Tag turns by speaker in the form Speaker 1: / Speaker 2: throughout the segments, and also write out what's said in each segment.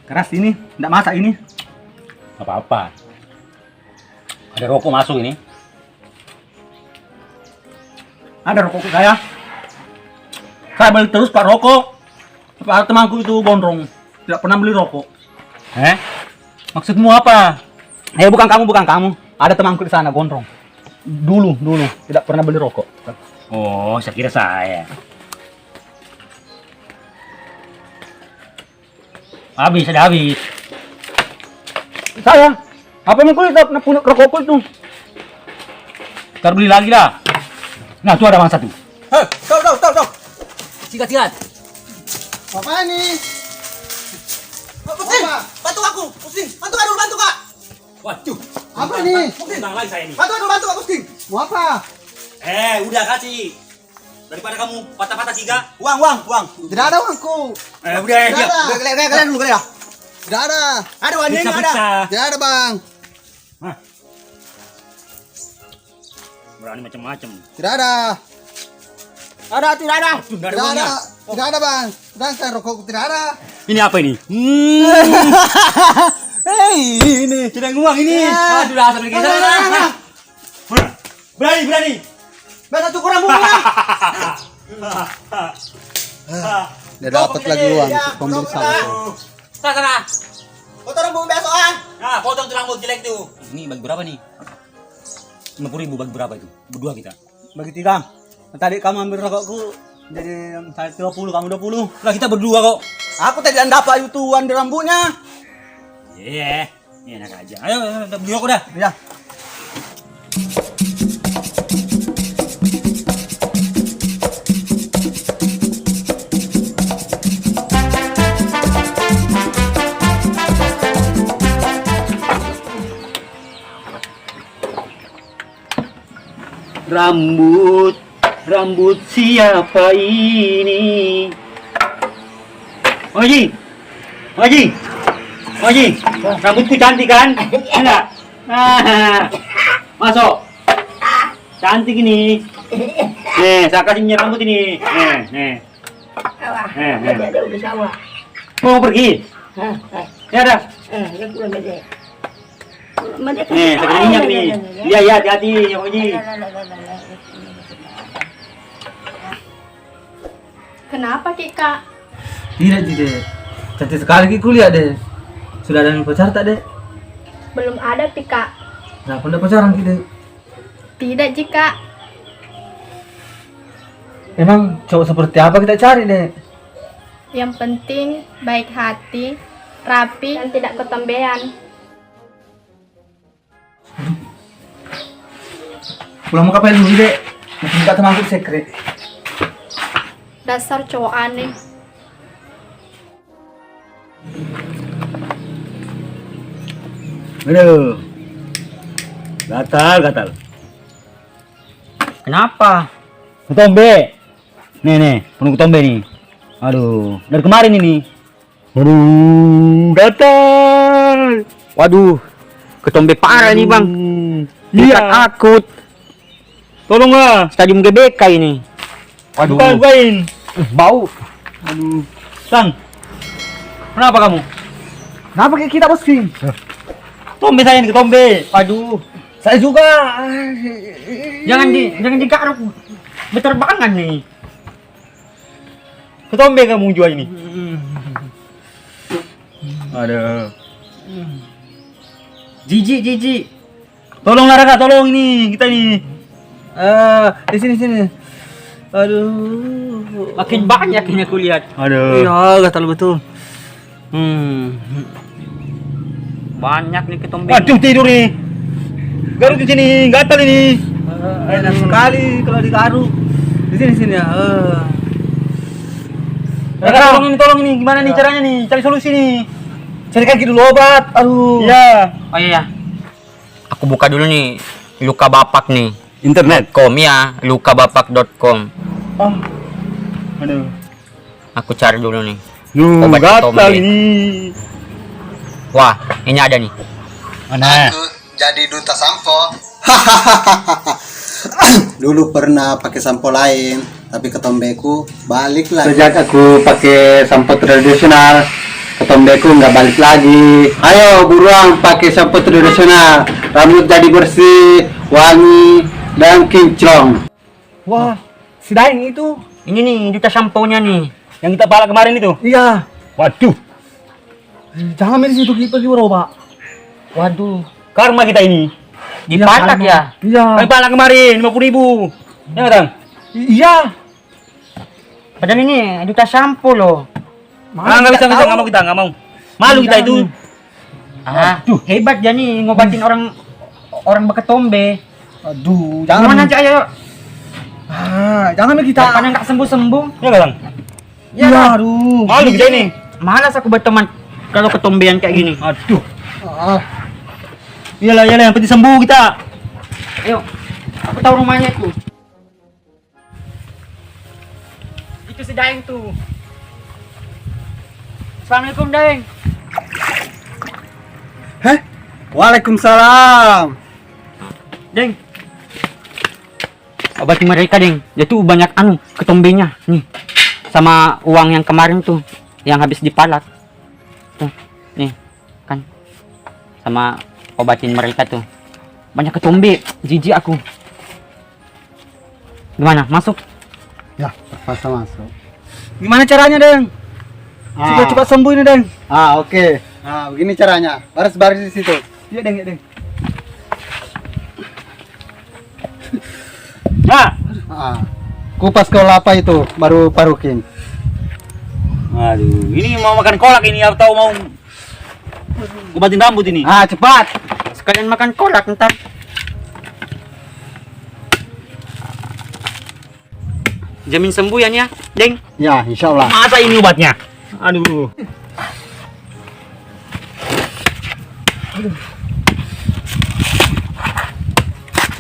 Speaker 1: Keras ini, enggak masak ini.
Speaker 2: Apa-apa. Ada rokok masuk ini.
Speaker 1: Ada rokok saya. Saya beli terus Pak rokok. Pak temanku itu gondrong, tidak pernah beli rokok.
Speaker 2: Maksudmu apa?
Speaker 1: Bukan kamu. Ada temanku di sana gondrong. Dulu tidak pernah beli rokok.
Speaker 2: Oh, saya kira saya. Ada habis.
Speaker 1: Saya, apa yang kulit punya rokokku itu?
Speaker 2: Ntar beli lagi lah. Nah, tuh ada mangsa tuh.
Speaker 3: Tahu.
Speaker 2: Sikat.
Speaker 3: Apa ini? Pusing, bantu aku, pusing. Bantu Kak.
Speaker 2: Waduh.
Speaker 3: Apa ini?
Speaker 2: Tentang lagi saya ini.
Speaker 3: Bantu Kak, pusing. Mau apa?
Speaker 2: Udah kasih. Daripada kamu patah-patah 3.
Speaker 3: Uang. Tidak ada uangku.
Speaker 2: Udah ya.
Speaker 3: Kalian dulu ya. Tidak ada. Ada uangnya ini ada. Tidak ada, Bang.
Speaker 2: Berani macam-macam.
Speaker 3: Tidak ada. Tidak ada.
Speaker 2: Tidak ada uangnya.
Speaker 3: Tidak ada, Bang. Dan saya rokok tidak ada.
Speaker 2: Ini apa ini?
Speaker 3: Ini.
Speaker 2: Sedang uang ini. Aduh, dah sampai kita. Berani.
Speaker 3: Bang, cukur rambutnya. Dia dapat lagi uang untuk pembeli sampo.
Speaker 2: Sana.
Speaker 3: Potong rambut besokan.
Speaker 2: Nah, potong tuh rambut jelek tuh. Ini bagi berapa nih? 50.000 bagi berapa itu? Berdua kita.
Speaker 1: Bagi 3. Tadi kamu ambil rokokku, jadi saya 20, kamu 20.
Speaker 2: Lah kita berdua kok.
Speaker 1: Aku tadi dapat yutuan di rambutnya.
Speaker 2: Iya, enak aja. Ayo, beli rokok dah.
Speaker 1: Ya.
Speaker 2: Rambut siapa ini? Oji, rambutku cantik kan? Enggak? Masuk. Cantik ini. Nih, saya kasih minyak rambut ini. Nih. Mau pergi? Ya dah. Nih, saya kasih minyak nih. Iya, hati-hati, Oji.
Speaker 4: Kenapa Kak?
Speaker 1: Tidak, cantik sekali Ki kuliah deh. Sudah ada yang pacar tak deh?
Speaker 4: Belum ada Kak.
Speaker 1: Nah, pernah pacaran kita?
Speaker 4: Tidak Kak.
Speaker 1: Emang cowok seperti apa kita cari deh?
Speaker 4: Yang penting baik hati, rapi, dan tidak ketombean.
Speaker 1: Pulang mau kapan dulu deh? Mungkin minta temanku sekret.
Speaker 4: Dasar cowok aneh.
Speaker 2: Aduh. Gatal. Kenapa? Ketombe. Nih, penuh ketombe nih. Aduh, dari kemarin ini. Aduh, gatal. Waduh, ketombe parah nih bang. Iya. Akut. Tolonglah. Stadium GBK ini. Waduh. Bukain. Bau. Aduh. Sang. Kenapa kamu?
Speaker 1: Kenapa kita pusing?
Speaker 2: Tombe saya nih, ketombe.
Speaker 1: Aduh, saya juga.
Speaker 2: Jangan digaruk. Berterbangan nih. Ketombe kamu jual ini. Ada. Jiji. Tolong Raka, tolong ini kita nih.
Speaker 1: Di sini. Aduh,
Speaker 2: Makin banyak ini aku lihat.
Speaker 1: iya, gatal betul.
Speaker 2: Banyak nih ketombe.
Speaker 1: Aduh, tidur nih. Garuk di sini, gatal ini. Enak sekali kalau digaruk. Di sini ya.
Speaker 2: Raka, tolong ini gimana nih caranya nih? Cari solusi nih.
Speaker 1: Cari kaki dulu obat. Aduh.
Speaker 2: Iya.
Speaker 5: Oh iya. Aku buka dulu nih Luka Bapak nih.
Speaker 2: Internet.com
Speaker 5: Ya, lukabapak.com.
Speaker 2: Aduh.
Speaker 5: Aku cari dulu nih.
Speaker 2: Obat
Speaker 5: gatal
Speaker 2: ketombe
Speaker 5: ini. Wah, ini ada nih.
Speaker 2: Mana?
Speaker 3: Aku jadi duta sampo. Dulu pernah pakai sampo lain, tapi ketombeku balik lagi.
Speaker 2: Sejak aku pakai sampo tradisional,
Speaker 3: ketombeku nggak balik lagi. Ayo buruan pakai sampo tradisional, rambut jadi bersih, wangi dan kinclong.
Speaker 1: Wah, si Daeng itu.
Speaker 2: Ini nih duta sampo-nya nih. Yang kita palak kemarin itu.
Speaker 1: Iya.
Speaker 2: Waduh.
Speaker 1: Jangan main di situ kita gimana, Pak?
Speaker 2: Waduh. Karma kita ini.
Speaker 5: Dipalak ya?
Speaker 1: Iya.
Speaker 2: Kami palak kemarin 50.000. Ya nggak, Tang?
Speaker 1: Iya.
Speaker 5: Padahal ini duta sampo loh.
Speaker 2: Nggak bisa, nggak mau kita, nggak mau. Malu kita itu.
Speaker 5: Hebat ya nih ngobatin orang berketombe.
Speaker 1: Aduh,
Speaker 5: Jangan
Speaker 1: jangan.
Speaker 5: aja ayo.
Speaker 1: Jangan kita.
Speaker 5: Daripada nggak sembuh-sembuh.
Speaker 2: Ya nggak, Tang?
Speaker 1: Iya, aduh.
Speaker 2: Malu kita ini.
Speaker 5: Malas aku berteman kalau ketombean kayak gini.
Speaker 2: Aduh.
Speaker 1: Ah,
Speaker 2: Iyalah, yang penting sembuh kita.
Speaker 5: Ayo, aku tahu rumahnya tuh. Itu si Daeng tuh. Assalamualaikum Daeng.
Speaker 3: Waalaikumsalam.
Speaker 5: Deng. Obati mereka, Deng. Dia tuh banyak ketombenya. Nih. Sama uang yang kemarin tuh yang habis dipalak. Tuh. Nih, kan. Sama obatin mereka tuh. Banyak ketombe, jijik aku. Gimana? Masuk?
Speaker 3: Ya, terpaksa masuk.
Speaker 1: gimana caranya, Deng? Cepat sembuh ini, Deng.
Speaker 3: Oke. Nah, begini caranya. Baris-baris di situ.
Speaker 1: Iya, Deng, ya, Deng.
Speaker 2: Nah.
Speaker 3: Kupas kelapa itu baru parukin.
Speaker 2: Aduh, ini mau makan kolak ini atau mau obatin rambut ini?
Speaker 3: Cepat.
Speaker 5: Sekalian makan kolak ntar. Jamin sembuh ya, Nya, Deng.
Speaker 3: Ya, insya Allah.
Speaker 2: Masa ini obatnya? Aduh.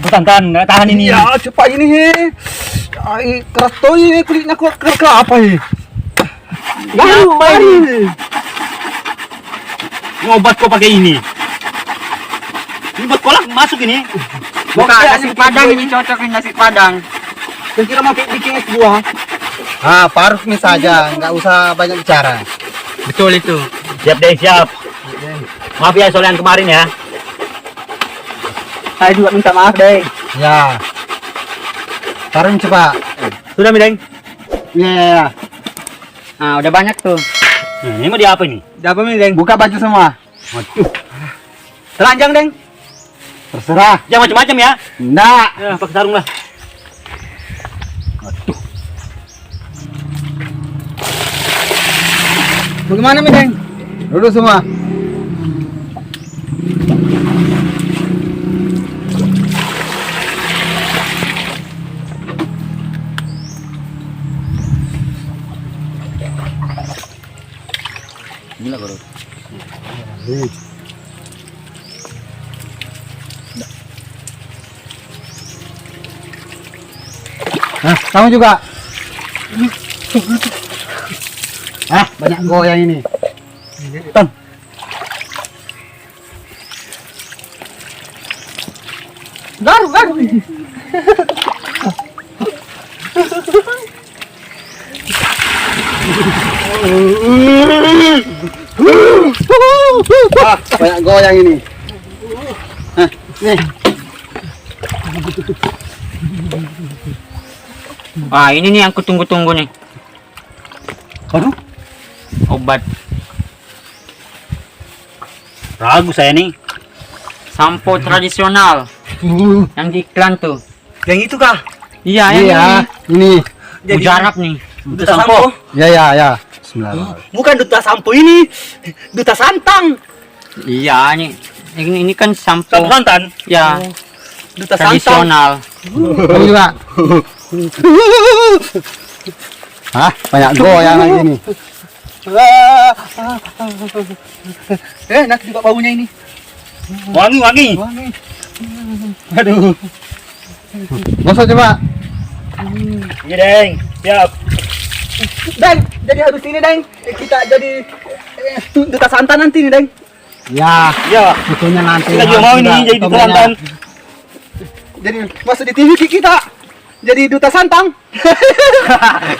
Speaker 2: Cepetan, Tan, nggak tahan ini.
Speaker 1: Ya, cepat ini, keras tuh ini kulitnya keras apa ini?
Speaker 2: Ngapain ini? Ngobat kok pakai ini? Ini buat kolak masuk ini.
Speaker 5: Bukan nasi padang ini, cocokin nasi padang.
Speaker 1: Dan kira mau bikin es buah.
Speaker 3: Parukin saja, nggak usah banyak bicara.
Speaker 5: Betul itu.
Speaker 2: Siap deh, siap. Maaf ya soal yang kemarin ya.
Speaker 1: Saya juga minta maaf, Deng.
Speaker 3: Ya. Taruhin coba.
Speaker 2: Sudah, Mideng.
Speaker 3: Ya.
Speaker 5: Udah banyak tuh.
Speaker 2: Nah, ini mau di apa ini?
Speaker 1: Dapat nih, Deng.
Speaker 3: Buka baju semua.
Speaker 2: Waduh.
Speaker 1: Telanjang, Deng.
Speaker 3: Terserah.
Speaker 2: Jangan macam-macam ya.
Speaker 3: Nggak.
Speaker 2: Ya, pakai sarung lah.
Speaker 1: Bagaimana, Mi, Deng?
Speaker 3: Duduk semua.
Speaker 2: Gila, Bro.
Speaker 3: Kamu juga. Banyak goyang ini.
Speaker 1: Garu.
Speaker 3: Banyak goyang ini. Nih.
Speaker 5: Ini nih yang kutunggu-tunggu nih.
Speaker 2: Aduh,
Speaker 5: Obat
Speaker 2: ragu saya nih.
Speaker 5: sampo tradisional yang di iklan tuh.
Speaker 1: Yang itu kah?
Speaker 5: Iya,
Speaker 3: Iya, ini.
Speaker 5: yang mujarab nih.
Speaker 1: Duta sampo.
Speaker 3: Ya. Bismillah.
Speaker 1: Bukan duta sampo ini. Duta santang.
Speaker 5: Iya, ini kan sampo.
Speaker 2: Satu santan.
Speaker 5: Ya,
Speaker 1: Duta santang.
Speaker 5: tradisional.
Speaker 3: Kamu juga. Banyak goyang lagi ini.
Speaker 1: Enak juga baunya ini.
Speaker 2: Wangi. Aduh.
Speaker 3: Gosok coba.
Speaker 2: Iya, Deng. Siap.
Speaker 1: Deng, jadi habis ini, Deng. Kita jadi duta santan nanti nih, Deng.
Speaker 3: Ya,
Speaker 2: Ya.
Speaker 3: betulnya nanti.
Speaker 2: Kita juga mau ini jadi duta santan.
Speaker 1: Jadi masuk di TV kita. Jadi duta santang.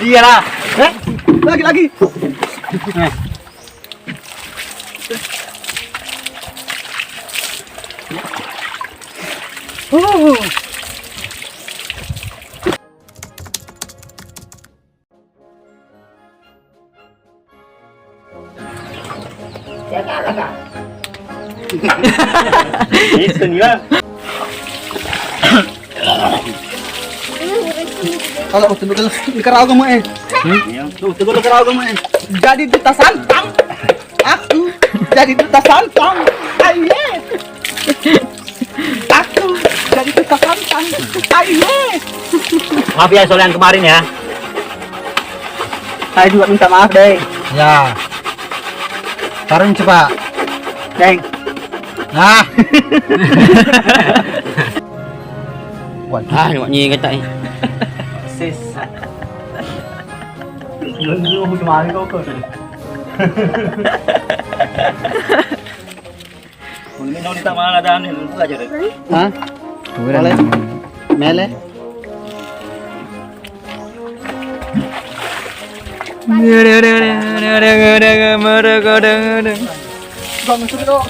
Speaker 2: Iyalah.
Speaker 1: Lagi.
Speaker 2: Itu nih lah.
Speaker 1: Kalau betul di Karawaga mo eh. Betul di Karawaga mo eh. Jadi duta santang. Aku jadi duta santang. Aye. Aku jadi duta santang. Aye.
Speaker 2: Maaf ya soal yang kemarin ya.
Speaker 1: Saya juga minta maaf deh.
Speaker 3: Ya. Sekarang coba.
Speaker 1: Deng.
Speaker 3: Nah.
Speaker 5: Ah, nyi kata eh.
Speaker 1: Sis. Lu gimana kau kau?
Speaker 2: Ini mau ditambah ada nih lu aja deh.
Speaker 3: Hah? Boleh. Mele.
Speaker 1: Gak masuk dong.